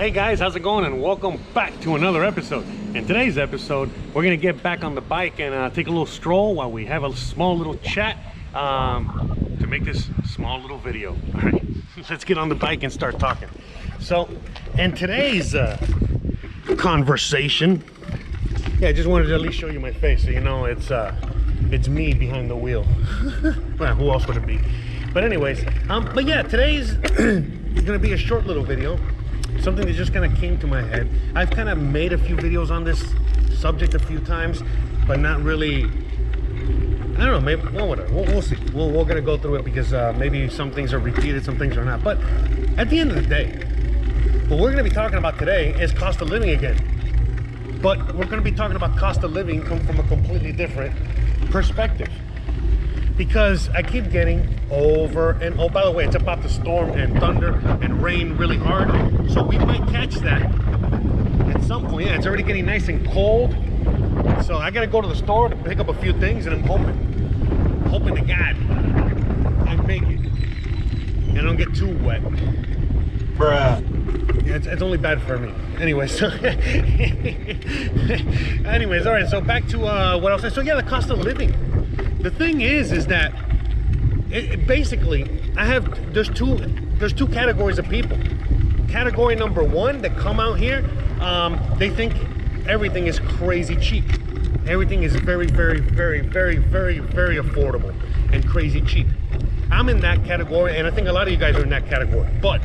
Hey guys, how's it going? And welcome back to another episode. In today's episode, we're gonna get back on the bike and take a little stroll while we have a small little chat to make this small little video. All right, let's get on the bike and start talking. So, in today's conversation, yeah, I just wanted to at least show you my face so you know it's me behind the wheel. Well, who else would it be? But anyways, but yeah, today's gonna be a short little video. Something that just kind of came to my head. I've kind of made a few videos on this subject a few times, but not really. I don't know, maybe, well, whatever, we'll see. We're gonna go through it because maybe some things are repeated, some things are not. But at the end of the day, what we're gonna be talking about today is cost of living again. But we're gonna be talking about cost of living come from a completely different perspective. Because I keep getting over and, oh, by the way, it's about to storm and thunder and rain really hard. So we might catch that at some point. Yeah, it's already getting nice and cold. So I gotta go to the store to pick up a few things, and I'm hoping to God I make it and I don't get too wet. Bruh. Yeah, it's only bad for me. Anyway, so anyways, all right, so back to what else. So yeah, the cost of living. The thing is that basically there's two categories of people. Category number one that come out here, they think everything is crazy cheap. Everything is very, very, very, very, very, very affordable and crazy cheap. I'm in that category, and I think a lot of you guys are in that category. But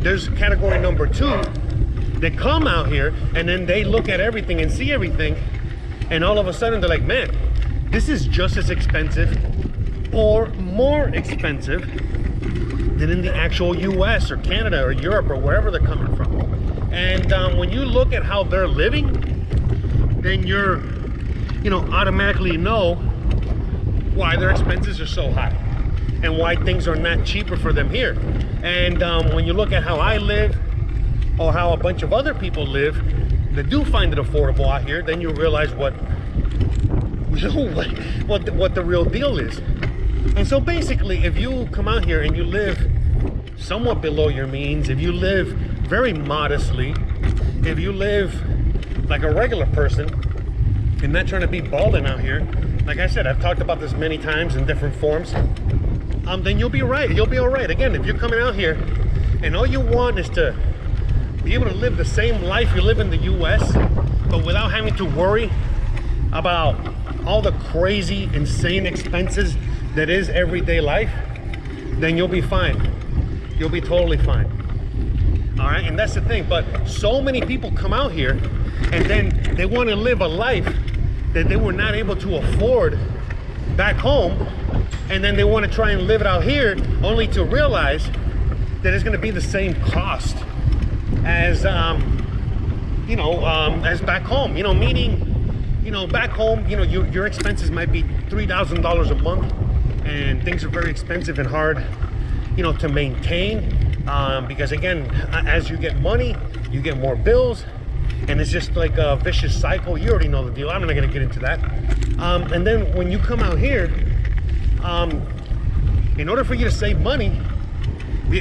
there's category number two that come out here and then they look at everything and see everything, and all of a sudden they're like, man, this is just as expensive or more expensive than in the actual US or Canada or Europe or wherever they're coming from. And when you look at how they're living, then you're, automatically know why their expenses are so high and why things are not cheaper for them here. And when you look at how I live or how a bunch of other people live that do find it affordable out here, then you realize what the real deal is. And so basically, if you come out here and you live somewhat below your means, if you live very modestly, if you live like a regular person and not trying to be balling out here, like I said, I've talked about this many times in different forms, then you'll be right. You'll be all right. Again, if you're coming out here and all you want is to be able to live the same life you live in the US, but without having to worry about all the crazy, insane expenses that is everyday life, then you'll be fine. You'll be totally fine. All right, and that's the thing. But so many people come out here and then they want to live a life that they were not able to afford back home, and then they want to try and live it out here only to realize that it's going to be the same cost as as back home. Meaning, back home, your expenses might be $3,000 a month, and things are very expensive and hard, to maintain, because again, as you get money, you get more bills, and it's just like a vicious cycle. You already know the deal. I'm not going to get into that. And then when you come out here, in order for you to save money,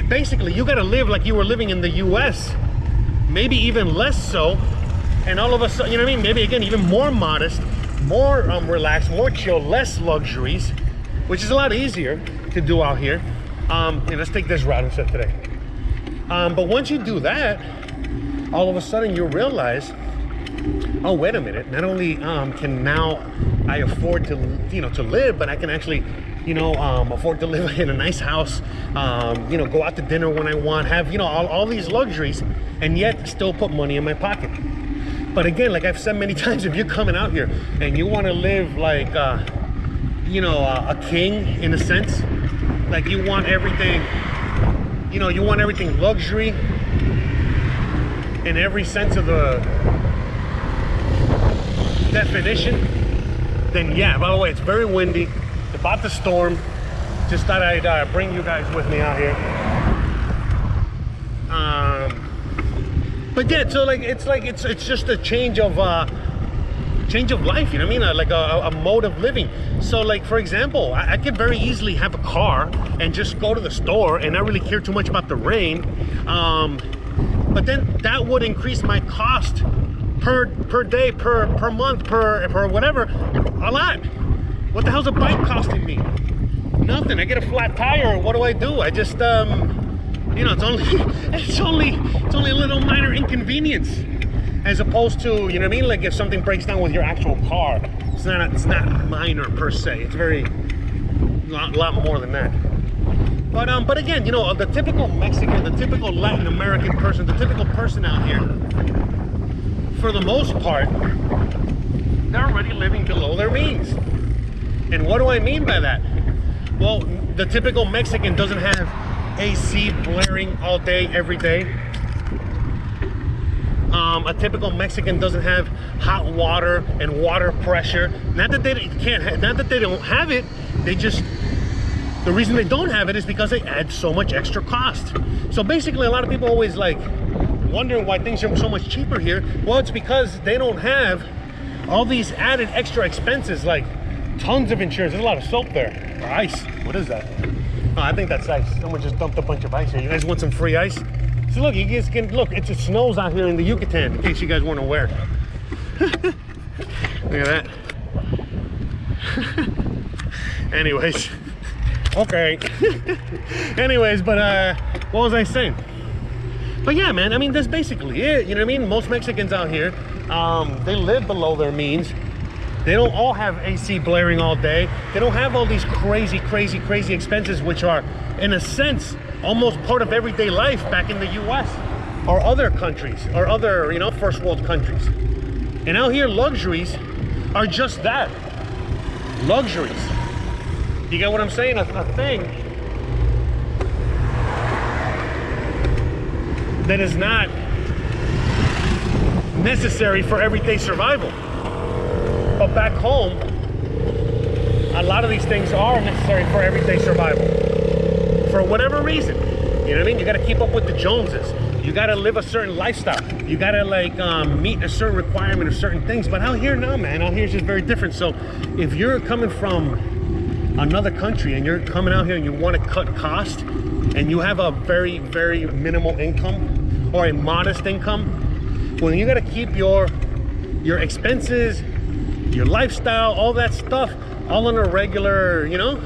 basically you got to live like you were living in the US, maybe even less so. And all of a sudden, maybe again, even more modest, more relaxed, more chill, less luxuries, which is a lot easier to do out here. Let's take this route instead today. But once you do that, all of a sudden you realize, oh, wait a minute, not only can now I afford to live, but I can actually, afford to live in a nice house, go out to dinner when I want, have, all these luxuries, and yet still put money in my pocket. But again, like I've said many times, if you're coming out here and you want to live like, a king in a sense, like you want everything, you want everything luxury in every sense of the definition, then yeah, by the way, it's very windy, it's about to storm. Just thought I'd bring you guys with me out here. But yeah, so it's just a change of life, like a mode of living. So like, for example, I could very easily have a car and just go to the store and not really care too much about the rain, but then that would increase my cost per day, per month, per whatever, a lot. What the hell's a bike costing me? Nothing. I get a flat tire. What do? I just you know, it's only a little minor inconvenience, as opposed to, you know what I mean, like if something breaks down with your actual car, it's not minor per se. It's very lot more than that. But again, you know, the typical Mexican, the typical Latin American person, the typical person out here, for the most part, they're already living below their means. And what do I mean by that? Well, the typical Mexican doesn't have AC blaring all day, every day. A typical Mexican doesn't have hot water and water pressure. Not that they can't, not that they don't have it. They just, the reason they don't have it is because they add so much extra cost. So basically, a lot of people always like wondering why things are so much cheaper here. Well, it's because they don't have all these added extra expenses, like tons of insurance. There's a lot of soap there. Or ice. What is that? Oh, I think that's ice. Someone just dumped a bunch of ice here. You guys want some free ice? So look, you guys can look. It snows out here in the Yucatan, in case you guys weren't aware. Look at that. Anyways, okay. Anyways, but what was I saying? But yeah, man, I mean, that's basically it. You know what I mean? Most Mexicans out here, they live below their means. They don't all have AC blaring all day. They don't have all these crazy expenses, which are, in a sense, almost part of everyday life back in the US or other countries or other, you know, first world countries. And out here, luxuries are just that. Luxuries. You get what I'm saying? A thing that is not necessary for everyday survival. But back home, a lot of these things are necessary for everyday survival. For whatever reason. You know what I mean? You gotta keep up with the Joneses. You gotta live a certain lifestyle. You gotta like meet a certain requirement of certain things. But out here, no, man. Out here is just very different. So if you're coming from another country and you're coming out here and you want to cut cost and you have a very minimal income or a modest income, well, you got to keep your expenses, your lifestyle, all that stuff all on a regular, you know,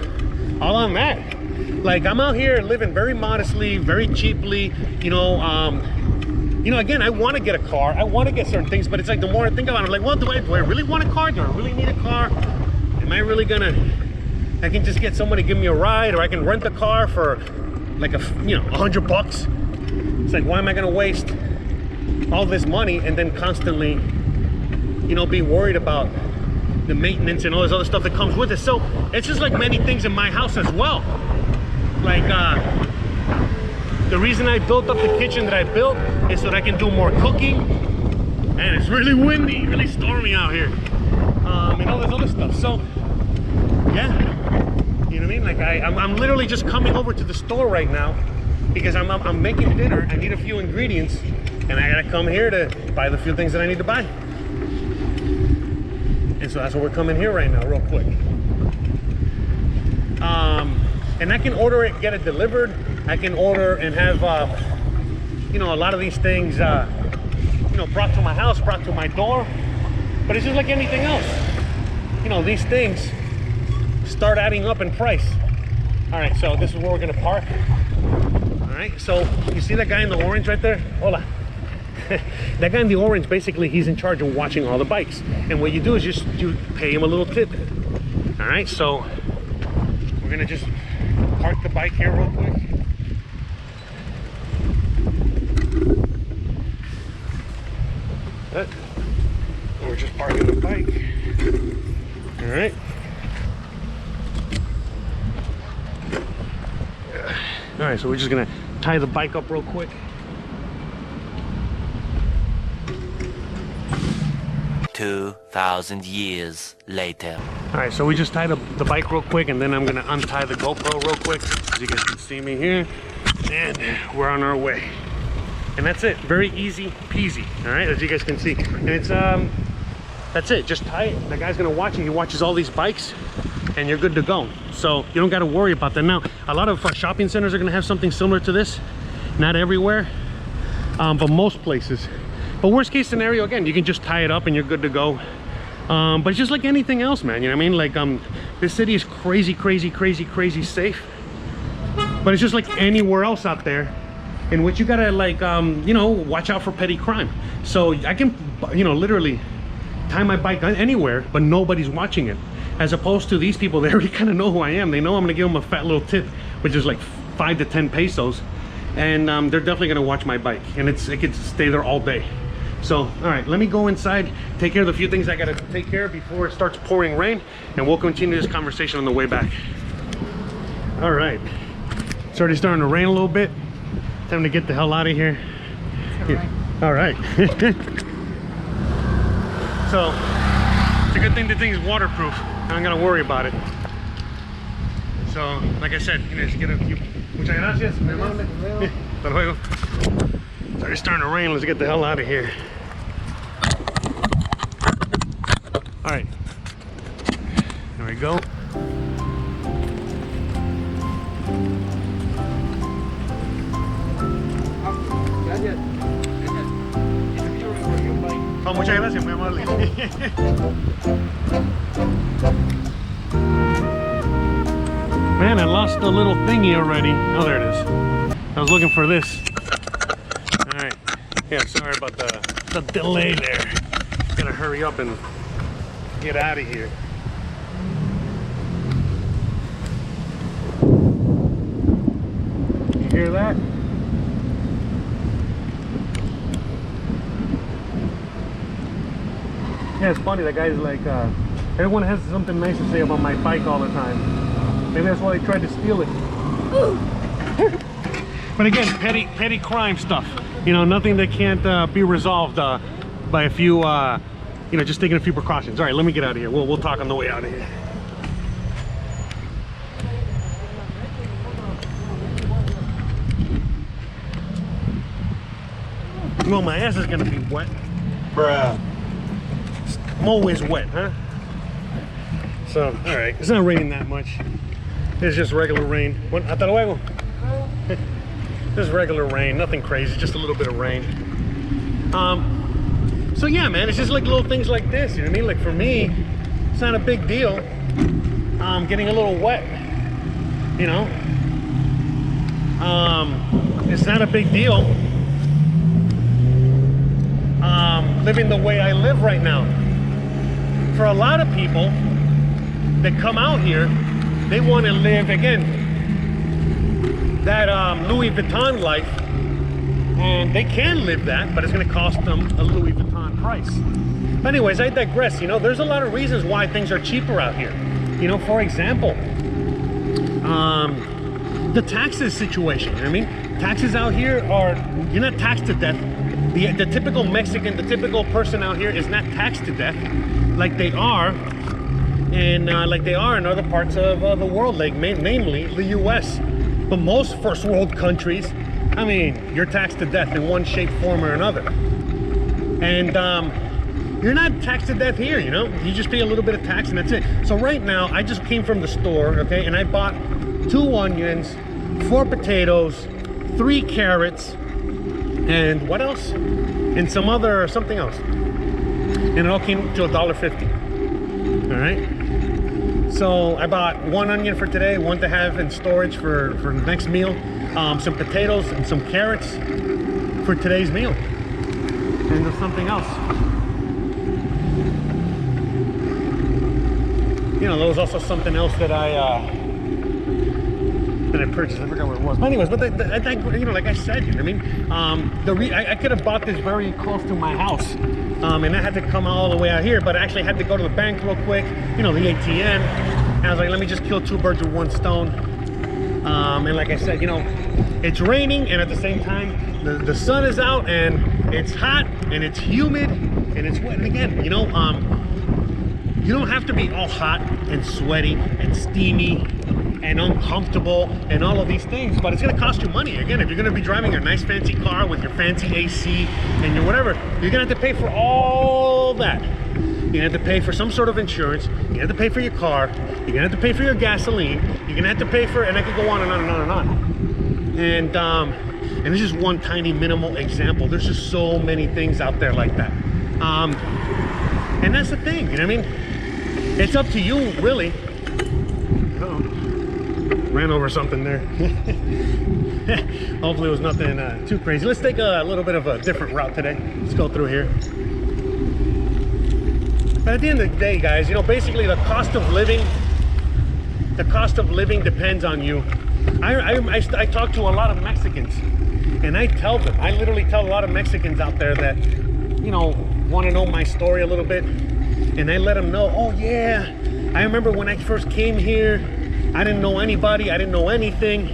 all on that. Like, I'm out here living very modestly, very cheaply, you know, again, I want to get a car, I want to get certain things, but it's like the more I think about it, I'm like, well, do I really want a car? Do I really need a car? Am I really gonna, I can just get someone to give me a ride, or I can rent a car for like $100. It's like, why am I gonna waste all this money and then constantly, you know, be worried about the maintenance and all this other stuff that comes with it? So it's just like many things in my house as well. Like the reason I built up the kitchen that I built is so that I can do more cooking. And it's really windy, really stormy out here, and all this other stuff. So yeah, you know what I mean? Like I'm literally just coming over to the store right now because I'm making dinner. I need a few ingredients, and I gotta come here to buy the few things that I need to buy. And so that's what we're coming here right now, real quick. And I can order it, get it delivered. I can order and have, you know, a lot of these things, you know, brought to my house, brought to my door. But it's just like anything else. You know, these things start adding up in price. All right, so this is where we're gonna park. All right, so you see that guy in the orange right there? Hola. That guy in the orange, basically, he's in charge of watching all the bikes. And what you do is you pay him a little tip. All right, so we're gonna just park the bike here real quick. We're just parking the bike. All right. All right, so we're just gonna tie the bike up real quick. 2,000 years later. All right, so we just tied up the bike real quick, and then I'm gonna untie the GoPro real quick, so you guys can see me here, and we're on our way. And that's it, very easy peasy. All right, as you guys can see, and it's that's it. Just tie it. The guy's gonna watch it. He watches all these bikes, and you're good to go. So you don't got to worry about that. Now, a lot of shopping centers are gonna have something similar to this. Not everywhere. but most places. But worst case scenario, again, you can just tie it up and you're good to go. But it's just like anything else, man, you know what I mean? Like this city is crazy safe, but it's just like anywhere else out there in which you gotta, like, you know, watch out for petty crime. So I can, you know, literally tie my bike anywhere, but nobody's watching it. As opposed to these people, they already kind of know who I am. They know I'm gonna give them a fat little tip, which is like 5 to 10 pesos, and they're definitely gonna watch my bike, and it could stay there all day. So, all right, let me go inside, take care of the few things I gotta take care of before it starts pouring rain, and we'll continue this conversation on the way back. All right, it's already starting to rain a little bit. Time to get the hell out of here. All right. So, it's a good thing the thing is waterproof. I don't gotta worry about it. So, like I said, you know, just get a few. Muchas gracias. Hasta luego. It's already starting to rain. Let's get the hell out of here. All right. There we go. Oh, muchas gracias, muy amable. Man, I lost the little thingy already. Oh, there it is. I was looking for this. All right. Yeah, sorry about the delay there. Gotta hurry up and get out of here. You hear that? Yeah, it's funny. That guy's like, everyone has something nice to say about my bike all the time. Maybe that's why they tried to steal it. But again, petty crime stuff. You know, nothing that can't be resolved by a few, you know, just taking a few precautions. All right, let me get out of here. We'll talk on the way out of here. Well, my ass is gonna be wet. Bruh. I'm always wet, huh? So, all right, it's not raining that much. It's just regular rain. What? Hasta luego. Just regular rain, nothing crazy, just a little bit of rain. So yeah, man, it's just like little things like this, you know what I mean? Like for me, it's not a big deal. Getting a little wet, you know? It's not a big deal. Living the way I live right now. For a lot of people that come out here, they want to live, again, that Louis Vuitton life, and they can live that, but it's going to cost them a Louis Vuitton price. But anyways, I digress. You know, there's a lot of reasons why things are cheaper out here. You know, for example, the taxes situation. I mean, taxes out here are, you're not taxed to death. The typical Mexican, the typical person out here is not taxed to death like they are in other parts of the world, like namely the US. But most first world countries, I mean, you're taxed to death in one shape, form, or another. And you're not taxed to death here, you know? You just pay a little bit of tax and that's it. So right now, I just came from the store, okay? And I bought 2 onions, 4 potatoes, 3 carrots, and what else? And something else. And it all came to $1.50. All right. So I bought 1 onion for today, 1 to have in storage for the next meal, some potatoes and some carrots for today's meal. And there's something else. You know, there was also something else that I purchased. I forgot what it was. But anyways, you know, like I said, you know what I mean? I could have bought this very close to my house, and I had to come all the way out here, but I actually had to go to the bank real quick, you know, the ATM. And I was like, let me just kill 2 birds with 1 stone. And like I said, you know, it's raining, and at the same time, the sun is out, and it's hot, and it's humid, and it's wet. And again, you know, you don't have to be all hot and sweaty and steamy and uncomfortable and all of these things, but it's going to cost you money. Again, if you're going to be driving a nice fancy car with your fancy AC and your whatever, you're going to have to pay for all that. You're going to have to pay for some sort of insurance. You're going to have to pay for your car. You're going to have to pay for your gasoline. You're going to have to pay for, and I could go on and on and on and on. And And it's just one tiny minimal example. There's just so many things out there like that. And that's the thing, you know what I mean? It's up to you, really. Oh, ran over something there. Hopefully it was nothing too crazy. Let's take a little bit of a different route today. Let's go through here. But at the end of the day, guys, you know, basically the cost of living depends on you. I talk to a lot of Mexicans, and I literally tell a lot of Mexicans out there that, you know, want to know my story a little bit, and I let them know, oh yeah, I remember when I first came here, I didn't know anybody, I didn't know anything,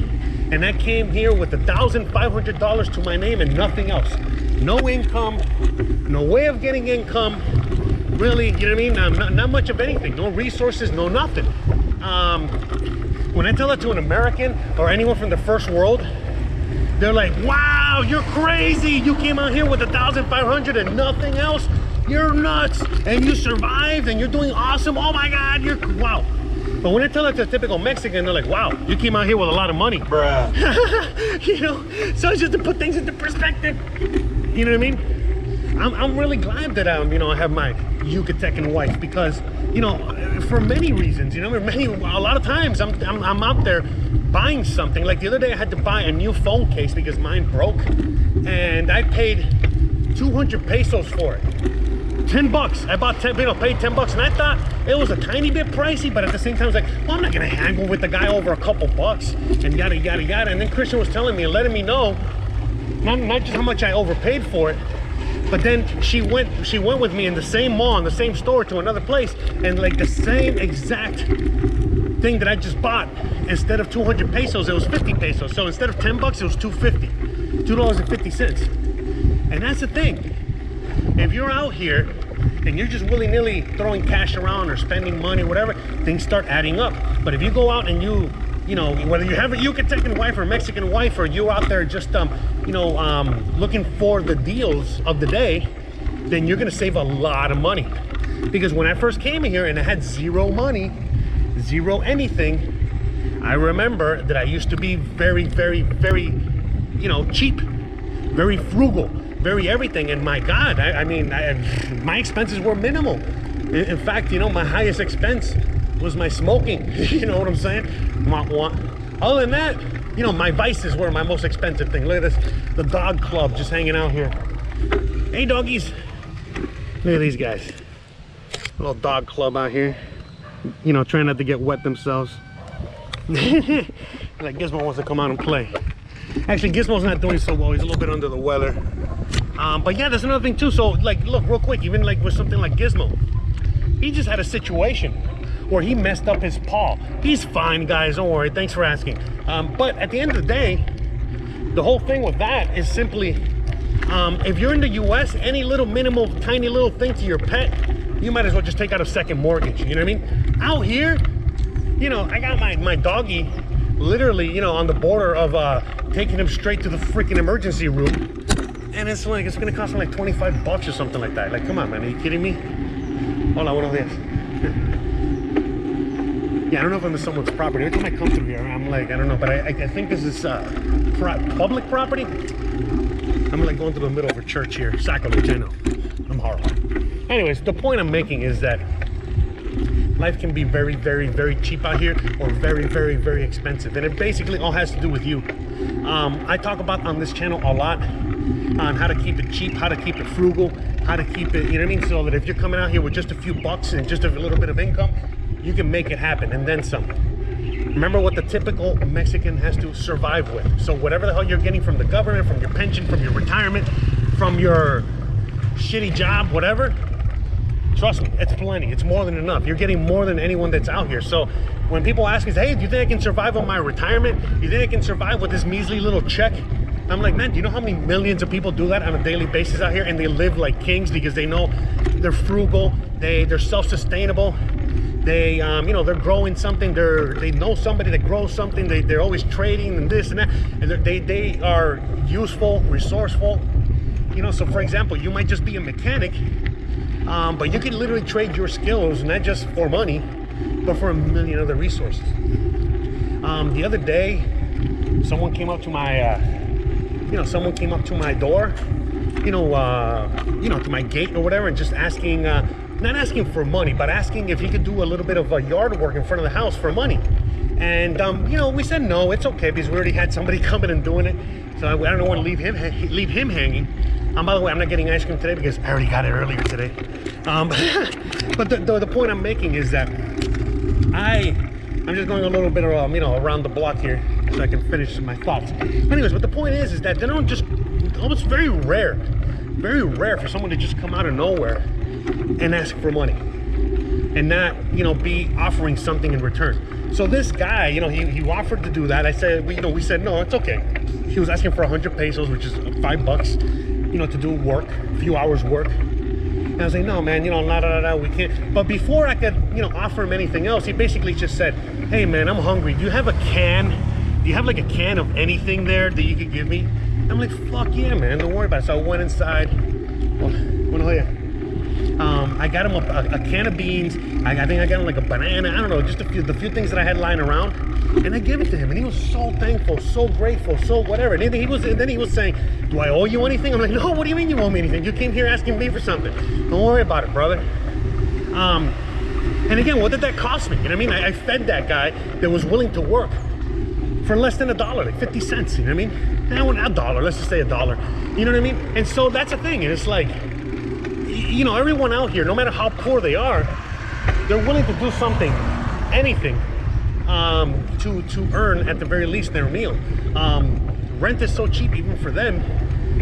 and I came here with $1,500 to my name and nothing else. No income, no way of getting income, really, you know what I mean? Not much of anything, no resources, no nothing. When I tell that to an American or anyone from the first world, they're like, wow, you're crazy. You came out here with $1,500 and nothing else. You're nuts. And you survived and you're doing awesome. Oh my God, you're wow. But when I tell that to a typical Mexican, they're like, wow, you came out here with a lot of money. Bruh. You know, so it's just to put things into perspective. You know what I mean? I'm really glad that you know, I have my Yucatecan wife, because, you know, for many reasons, you know, a lot of times I'm out there buying something. Like the other day I had to buy a new phone case because mine broke, and I paid 200 pesos for it. 10 bucks. I bought 10, you know, paid 10 bucks, and I thought it was a tiny bit pricey, but at the same time I was like, well, I'm not gonna haggle with the guy over a couple bucks and yada yada yada. And then Christian was telling me and letting me know not just how much I overpaid for it, but then she went with me in the same mall, in the same store, to another place, and like the same exact thing that I just bought, instead of 200 pesos, it was 50 pesos. So instead of 10 bucks, it was $2.50, $2.50. And that's the thing. If you're out here and you're just willy-nilly throwing cash around or spending money, whatever, things start adding up. But if you go out and you know, whether you have a Yucatecan wife or a Mexican wife, or you out there just, you know, looking for the deals of the day, then you're gonna save a lot of money. Because when I first came here and I had zero money, zero anything, I remember that I used to be very, very, very, you know, cheap, very frugal, very everything. And my God, I mean, my expenses were minimal. In fact, you know, my highest expense was my smoking. You know what I'm saying? Other than that, you know, my vices were my most expensive thing. Look at this, the dog club just hanging out here. Hey doggies, look at these guys. Little dog club out here, you know, trying not to get wet themselves. Like Gizmo wants to come out and play. Actually, Gizmo's not doing so well, he's a little bit under the weather. But yeah, there's another thing too. So like, look real quick, even like with something like Gizmo, he just had a situation where he messed up his paw. He's fine, guys, don't worry, thanks for asking. But at the end of the day, the whole thing with that is simply, if you're in the US, any little minimal, tiny little thing to your pet, you might as well just take out a second mortgage, you know what I mean? Out here, you know, I got my doggy literally, you know, on the border of taking him straight to the freaking emergency room. And it's like, it's gonna cost me like 25 bucks or something like that. Like, come on, man, are you kidding me? Hola, buenos días. Yeah, I don't know if I'm in someone's property. Every time I come through here, I'm like, I don't know, but I think this is public property. I'm like going through the middle of a church here. Sacrilege, I know. I'm horrible. Anyways, the point I'm making is that life can be very, very, very cheap out here, or very, very, very expensive. And it basically all has to do with you. I talk about on this channel a lot on how to keep it cheap, how to keep it frugal, how to keep it, you know what I mean? So that if you're coming out here with just a few bucks and just a little bit of income, you can make it happen, and then some. Remember what the typical Mexican has to survive with. So whatever the hell you're getting from the government, from your pension, from your retirement, from your shitty job, whatever, trust me, it's plenty. It's more than enough. You're getting more than anyone that's out here. So when people ask me, hey, do you think I can survive on my retirement? You think I can survive with this measly little check? I'm like, man, do you know how many millions of people do that on a daily basis out here, and they live like kings because they know they're frugal, they're self-sustainable, they you know, they're growing something, they know somebody that grows something, they're always trading and this and that, and they are useful, resourceful, you know. So for example, you might just be a mechanic, but you can literally trade your skills, not just for money, but for a million other resources. The other day, someone came up to my someone came up to my door, to my gate or whatever, and just asking, not asking for money, but asking if he could do a little bit of yard work in front of the house for money. And we said no, it's okay, because we already had somebody coming and doing it. So I don't want to leave him hanging. By the way, I'm not getting ice cream today because I already got it earlier today. But the point I'm making is that I'm just going a little bit of, around the block here so I can finish my thoughts. Anyways, but the point is that they don't just, it's very rare for someone to just come out of nowhere and ask for money and not, be offering something in return. So this guy, he offered to do that. I said, we said, no, it's okay. He was asking for 100 pesos, which is $5, to do work, a few hours work. And I was like, no, man, we can't. But before I could, offer him anything else, he basically just said, hey, man, I'm hungry. Do you have a can? Do you have like a can of anything there that you could give me? I'm like, fuck yeah, man, don't worry about it. So I went inside. I got him a can of beans. I think I got him like a banana. I don't know, just the few things that I had lying around. And I gave it to him, and he was so thankful, so grateful, so whatever. And then he was saying, do I owe you anything? I'm like, no, what do you mean you owe me anything? You came here asking me for something. Don't worry about it, brother. And again, what did that cost me? You know what I mean? I fed that guy that was willing to work for less than $1, like 50 cents, you know what I mean? Now, not $1, let's just say $1. You know what I mean? And so that's the thing, and it's like, everyone out here, no matter how poor they are, they're willing to do something, anything, to earn at the very least their meal. Rent is so cheap even for them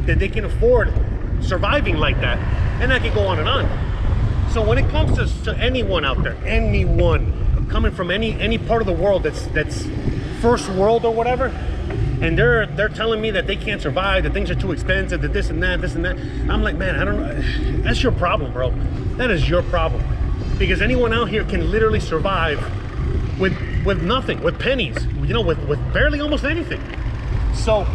that they can afford surviving like that, and that can go on and on. So when it comes to anyone out there, anyone coming from any part of the world that's first world or whatever, and they're telling me that they can't survive, that things are too expensive, that this and that, I'm like, man, I don't know. That's your problem, bro. That is your problem. Because anyone out here can literally survive with nothing, with pennies, with barely almost anything. So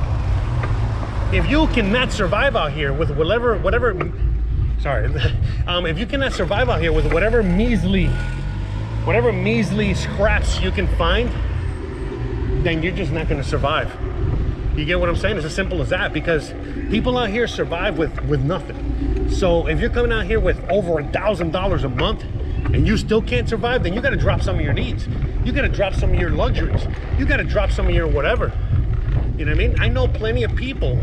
if you cannot survive out here with whatever if you cannot survive out here with whatever measly scraps you can find, then you're just not going to survive. You get what I'm saying? It's as simple as that, because people out here survive with nothing. So if you're coming out here with over $1,000 a month and you still can't survive, then you got to drop some of your needs. You got to drop some of your luxuries. You got to drop some of your whatever. You know what I mean? I know plenty of people,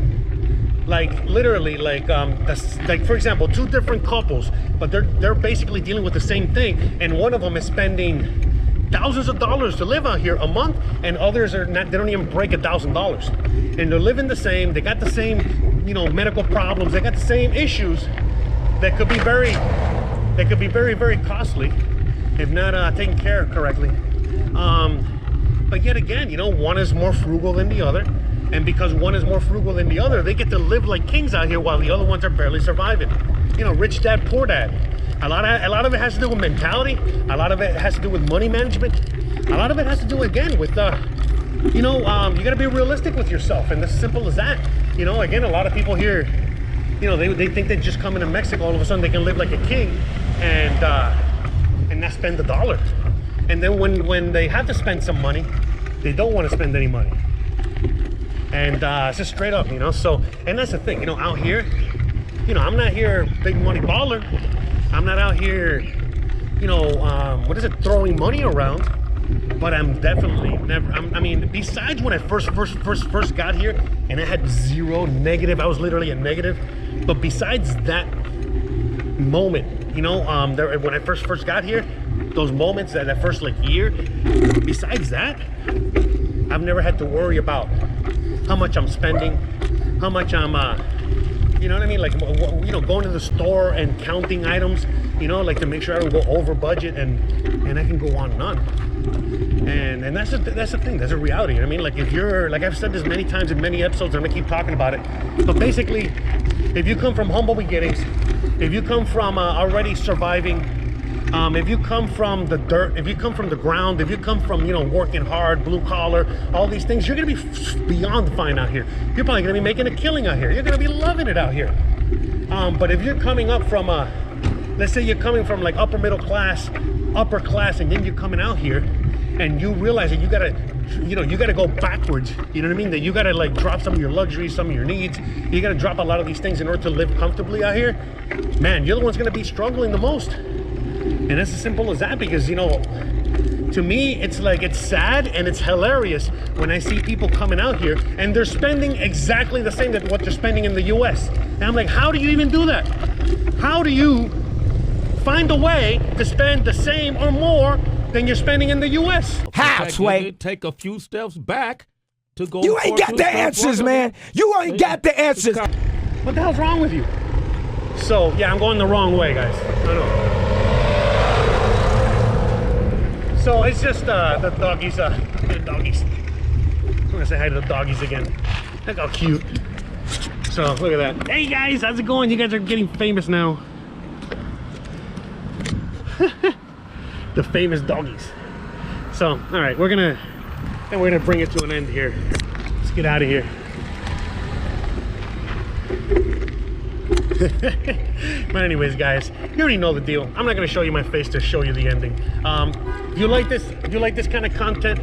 like literally, like for example, two different couples, but they're basically dealing with the same thing, and one of them is spending thousands of dollars to live out here a month, and others are not. They don't even break $1,000, and they're living the same. They got the same, medical problems. They got the same issues that could be very, very costly if not taken care of correctly. But yet again, one is more frugal than the other, and because one is more frugal than the other, they get to live like kings out here while the other ones are barely surviving. Rich dad, poor dad. A lot of it has to do with mentality. A lot of it has to do with money management. A lot of it has to do, again, with you got to be realistic with yourself, and as simple as that. Again, a lot of people here, they think they just come into Mexico, all of a sudden they can live like a king and not spend $1. And then when they have to spend some money, they don't want to spend any money. And it's just straight up, so, and that's the thing, out here, I'm not here big money baller. I'm not out here, throwing money around, but I'm definitely never, I mean, besides when I first got here and I had zero negative, I was literally a negative, but besides that moment, when I first got here, those moments, that first year, besides that, I've never had to worry about how much I'm spending, how much I'm, you know what I mean? Like, going to the store and counting items, like to make sure I don't go over budget, and I can go on and on. And that's the thing. That's a reality. You know what I mean? Like, if you're, like I've said this many times in many episodes, I'm gonna keep talking about it. But basically, if you come from humble beginnings, if you come from already surviving, if you come from the dirt, if you come from the ground, if you come from, working hard, blue collar, all these things, you're gonna be beyond fine out here. You're probably gonna be making a killing out here. You're gonna be loving it out here. But if you're coming up from, let's say you're coming from like upper middle class, upper class, and then you're coming out here and you realize that you gotta you know, you got to go backwards. You know what I mean? That you got to like drop some of your luxuries, some of your needs. You got to drop a lot of these things in order to live comfortably out here. Man, you're the one's going to be struggling the most. And it's as simple as that, because, you know, to me, it's like, it's sad and it's hilarious when I see people coming out here and they're spending exactly the same that what they're spending in the US. And I'm like, how do you even do that? How do you find a way to spend the same or more than you're spending in the US? How, Sway? Take a few steps back to go. You ain't got the answers, man. You ain't got the answers. What the hell's wrong with you? So, yeah, I'm going the wrong way, guys. I know. So it's just the doggies, the doggies. I'm gonna say hi to the doggies again. Look how cute. So look at that. Hey guys, how's it going? You guys are getting famous now. The famous doggies. So, all right, we're gonna bring it to an end here. Let's get out of here. But anyways, guys, you already know the deal. I'm not gonna show you my face to show you the ending. If you like this kind of content,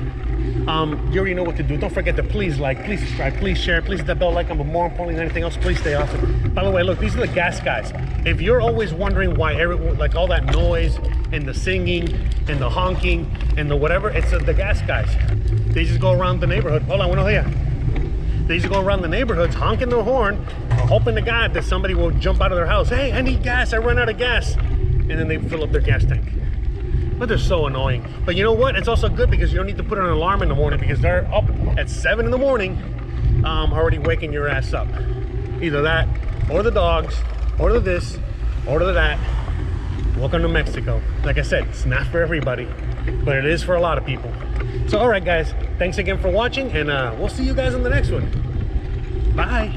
you already know what to do. Don't forget to please like, please subscribe, please share, please hit that bell icon, but more importantly than anything else, please stay awesome. By the way, look, these are the gas guys. If you're always wondering why like all that noise and the singing and the honking and the whatever, it's the gas guys. They just go around the neighborhood. Hold on, buenos dias. They just go around the neighborhoods honking their horn, hoping to God that somebody will jump out of their house. Hey, I need gas, I ran out of gas. And then they fill up their gas tank. But they're so annoying. But you know what? It's also good because you don't need to put an alarm in the morning, because they're up at 7 in the morning, already waking your ass up. Either that, or the dogs, or the this, or the that. Welcome to Mexico. Like I said, it's not for everybody, but it is for a lot of people. So, all right, guys, thanks again for watching, and we'll see you guys in the next one. Bye.